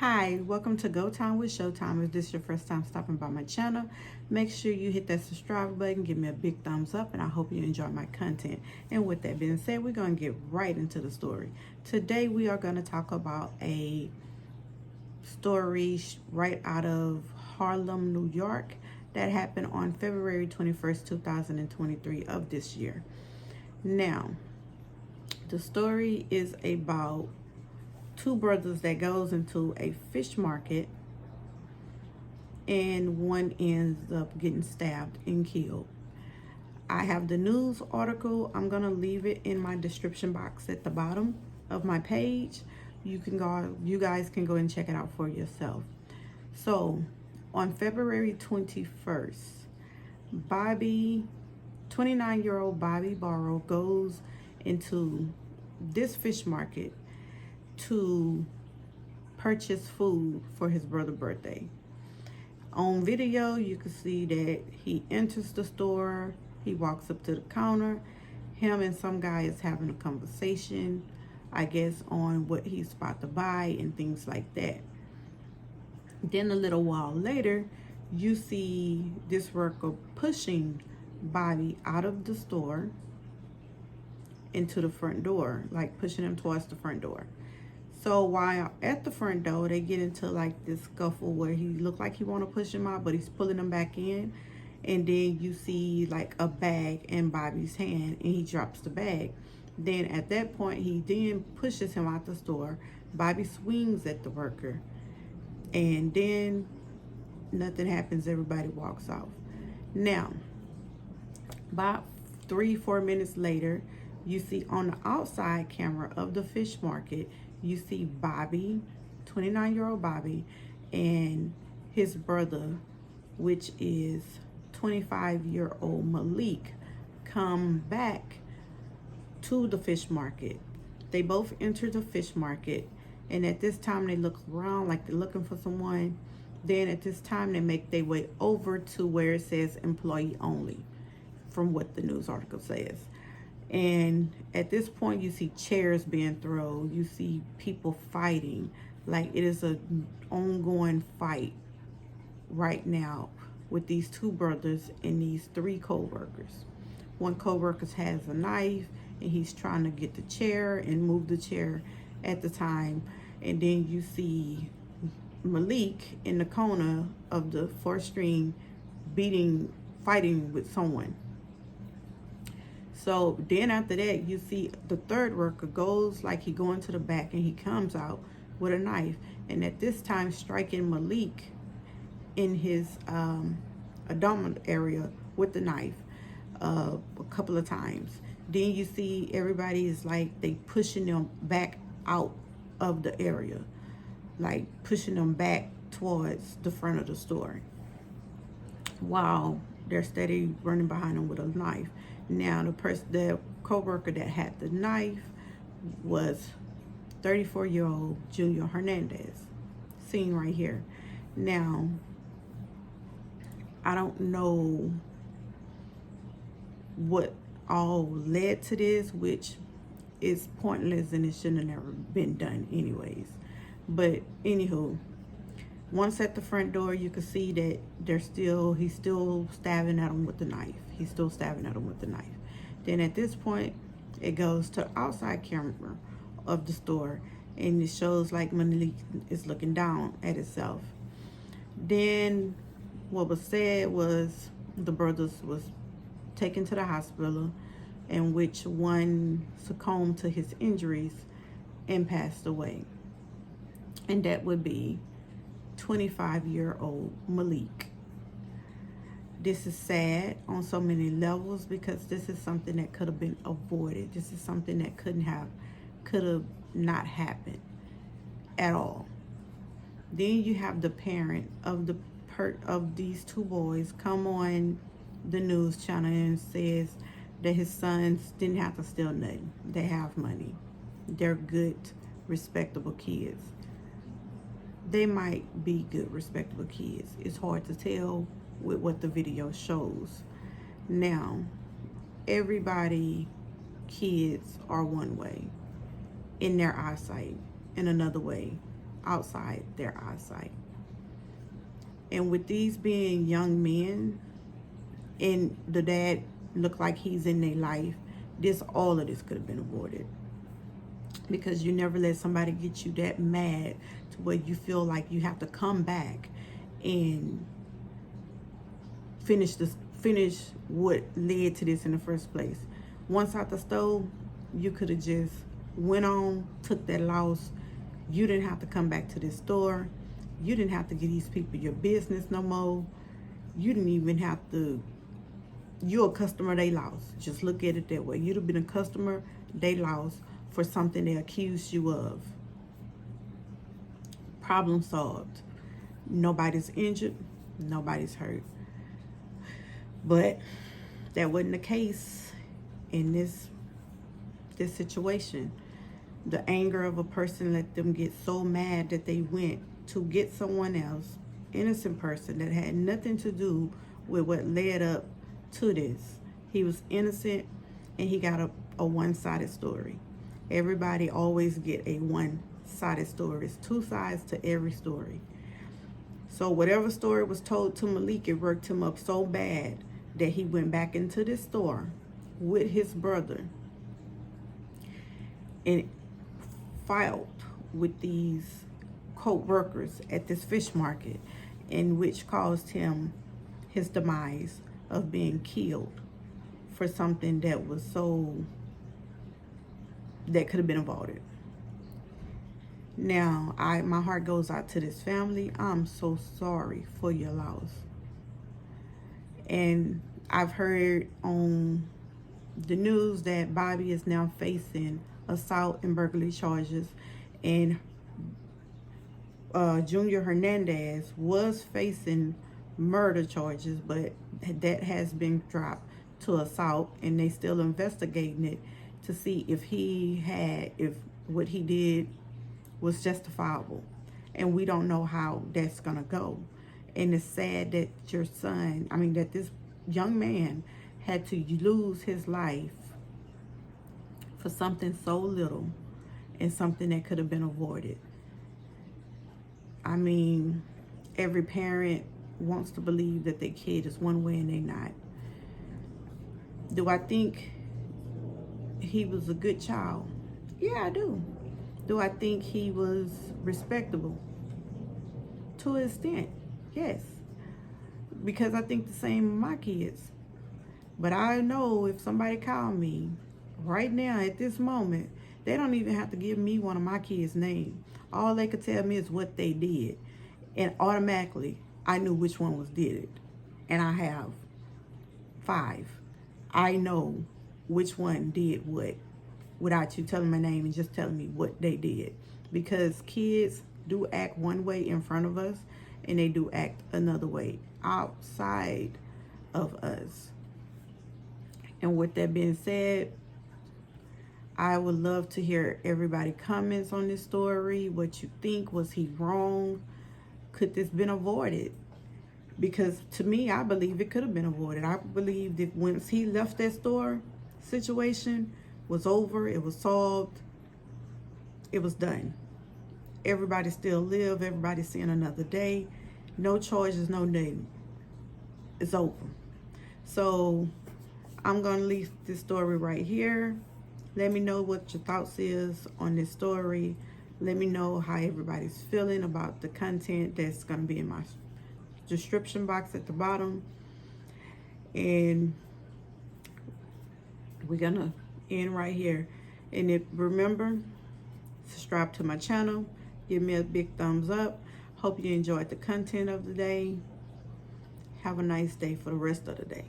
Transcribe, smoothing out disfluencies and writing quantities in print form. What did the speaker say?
Hi, welcome to Go Time with Showtime. If this is your first time stopping by my channel, make sure you hit that subscribe button, give me a big thumbs up, and I hope you enjoy my content. And with that being said, we're going to get right into the story. Today, we are going to talk about a story right out of Harlem, New York, that happened on February 21st, 2023 of this year. Now, the story is about two brothers that goes into a fish market, and one ends up getting stabbed and killed. I have the news article. I'm gonna leave it in my description box at the bottom of my page. You guys can go and check it out for yourself. So on February 21st, 29-year-old Bobby Barrow goes into this fish market to purchase food for his brother's birthday. On video, you can see that he enters the store, he walks up to the counter, him and some guy is having a conversation, I guess, on what he's about to buy and things like that. Then a little while later, you see this worker pushing Bobby out of the store into the front door, like pushing him towards the front door. So while at the front door, they get into like this scuffle where he looked like he want to push him out, but he's pulling him back in. And then you see like a bag in Bobby's hand, and he drops the bag. Then at that point, he then pushes him out the store. Bobby swings at the worker, and then nothing happens. Everybody walks off. Now, about 3-4 minutes later, you see on the outside camera of the fish market, you see Bobby, 29-year-old Bobby, and his brother, which is 25-year-old Malik, come back to the fish market. They both enter the fish market, and at this time they look around like they're looking for someone. Then at this time they make their way over to where it says employee only, from what the news article says. And at this point, you see chairs being thrown. You see people fighting. Like it is an ongoing fight right now with these two brothers and these three co-workers. One co-worker has a knife, and he's trying to get the chair and move the chair at the time. And then you see Malik in the corner of the fourth string fighting with someone. So then after that, you see the third worker goes like he going to the back, and he comes out with a knife, and at this time striking Malik in his abdominal area with the knife a couple of times. Then you see everybody is like they pushing them back out of the area, like pushing them back towards the front of the store, while they're steady running behind them with a knife. Now, the co-worker that had the knife was 34-year-old Junior Hernandez, seen right here. Now, I don't know what all led to this, which is pointless and it shouldn't have never been done anyways. But anywho, once at the front door, you can see that he's still stabbing at him with the knife. He's still stabbing at him with the knife. Then at this point, it goes to the outside camera of the store, and it shows like Malik is looking down at itself. Then what was said was the brothers was taken to the hospital, in which one succumbed to his injuries and passed away. And that would be 25-year-old Malik. This is sad on so many levels, because this is something that could have been avoided. This is something that could have not happened at all. Then you have the parent of these two boys come on the news channel and says that his sons didn't have to steal nothing. They have money. They're good, respectable kids. They might be good, respectable kids. It's hard to tell with what the video shows. Now, everybody, kids are one way in their eyesight, and another way outside their eyesight. And with these being young men, and the dad looked like he's in their life, all of this could have been avoided. Because you never let somebody get you that mad to where you feel like you have to come back and finish what led to this in the first place. Once out the stove, you could have just went on, took that loss. You didn't have to come back to this store. You didn't have to give these people your business no more. You didn't even have to. You're a customer they lost. Just look at it that way. You'd have been a customer they lost for something they accused you of. Problem solved. Nobody's injured. Nobody's hurt. But that wasn't the case in this situation. The anger of a person let them get so mad that they went to get someone else, innocent person that had nothing to do with what led up to this. He was innocent, and he got a one-sided story. Everybody always get a one-sided story. It's two sides to every story. So whatever story was told to Malik, it worked him up so bad that he went back into this store with his brother and filed with these co-workers at this fish market, in which caused him his demise of being killed for something that was that could have been avoided. Now, my heart goes out to this family. I'm so sorry for your loss. And I've heard on the news that Bobby is now facing assault and burglary charges, and Junior Hernandez was facing murder charges, but that has been dropped to assault, and they still investigating it to see if what he did was justifiable. And we don't know how that's gonna go. And it's sad that that this young man had to lose his life for something so little and something that could have been avoided. I mean, every parent wants to believe that their kid is one way and they're not. Do I think he was a good child? Yeah, I do. Do I think he was respectable? To an extent, yes. Because I think the same of my kids. But I know if somebody called me right now at this moment, they don't even have to give me one of my kids' name. All they could tell me is what they did. And automatically, I knew which one did it. And I have 5. I know which one did what without you telling my name and just telling me what they did. Because kids do act one way in front of us, and they do act another way outside of us. And with that being said, I would love to hear everybody comments on this story. What you think? Was he wrong? Could this been avoided? Because to me, I believe it could have been avoided. I believe that once he left that store, situation was over. It was solved. It was done. Everybody still live. Everybody's seeing another day. No charges, no name. It's over. So I'm going to leave this story right here. Let me know what your thoughts is on this story. Let me know how everybody's feeling about the content that's going to be in my description box at the bottom. And we're going to end right here. And remember, subscribe to my channel. Give me a big thumbs up. Hope you enjoyed the content of the day. Have a nice day for the rest of the day.